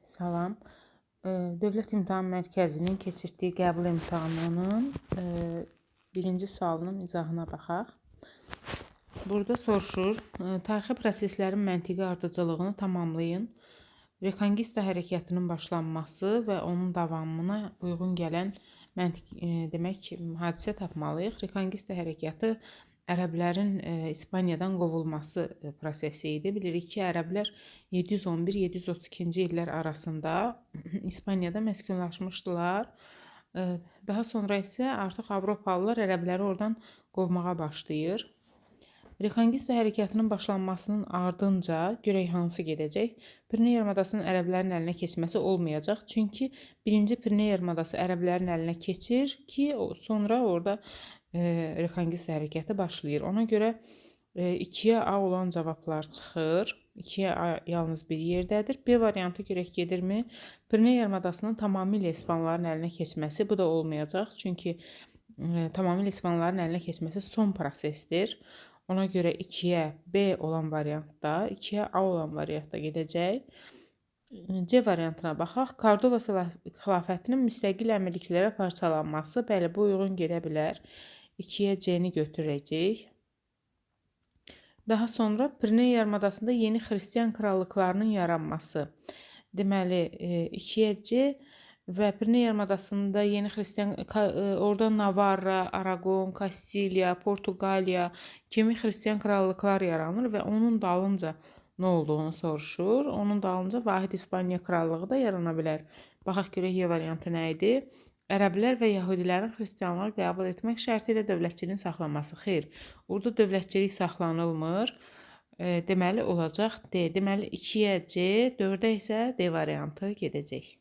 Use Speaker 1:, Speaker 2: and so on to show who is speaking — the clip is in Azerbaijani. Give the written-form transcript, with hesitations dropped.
Speaker 1: Salam. Dövlət İmtahan Mərkəzinin keçirtdiyi qəbul imtahanının birinci sualının izahına baxaq. Burada soruşur, tarixi proseslərin məntiqi ardıcıllığını tamamlayın. Rekonquista hərəkatının başlanması və onun davamına uyğun gələn demək hadisə tapmalıyıq. Rekonquista hərəkatı ərəblərin İspaniyadan qovulması prosesi idi. Bilirik ki, ərəblər 711-732-ci illər arasında İspaniyada məskunlaşmışdılar. Daha sonra isə artıq Avropalılar ərəbləri oradan qovmağa başlayır. Rekonquista hərəkatının başlanmasının ardınca görək hansı gedəcək? Pirene yarımadasının ərəblərin əlinə keçməsi olmayacaq. Çünki birinci Pirene yarımadası ərəblərin əlinə keçir ki, sonra orada rekonquista hərəkatı başlayır. Ona görə 2-yə A olan cavablar çıxır. 2-yə A yalnız bir yerdədir. B variantı görək gedirmi? Pirene yarımadasının tamamilə İspanlıların əlinə keçməsi bu da olmayacaq. Çünki tamamilə İspanlıların əlinə keçməsi son prosesdir. Ona görə 2-yə B olan variantda, 2-yə A olan variantda gedəcək. C variantına baxaq. Kordova xilafətinin müstəqil əmirliklərə parçalanması, bəli, bu uyğun gedə bilər. 2-yə C-ni götürəcək. Daha sonra Pirene yarımadasında yeni xristian krallıqlarının yaranması. Deməli, 2-yə C və Pirene yarımadasında yeni xristian, orada Navarra, Aragon, Kastiliya, Portuqaliya kimi xristian krallıqlar yaranır və onun dalınca nə olduğunu soruşur. Onun dalınca Vahid İspaniya krallığı da yarana bilər. Baxaq görək Y variantı nə idi? Ərəblər və Yahudilərin xristianları qəbul etmək şərti ilə dövlətçiliyin saxlanması. Xeyr, burada dövlətçilik saxlanılmır. Deməli olacaq D. Deməli 2-yə C, 4-ə isə D variantı gedəcək.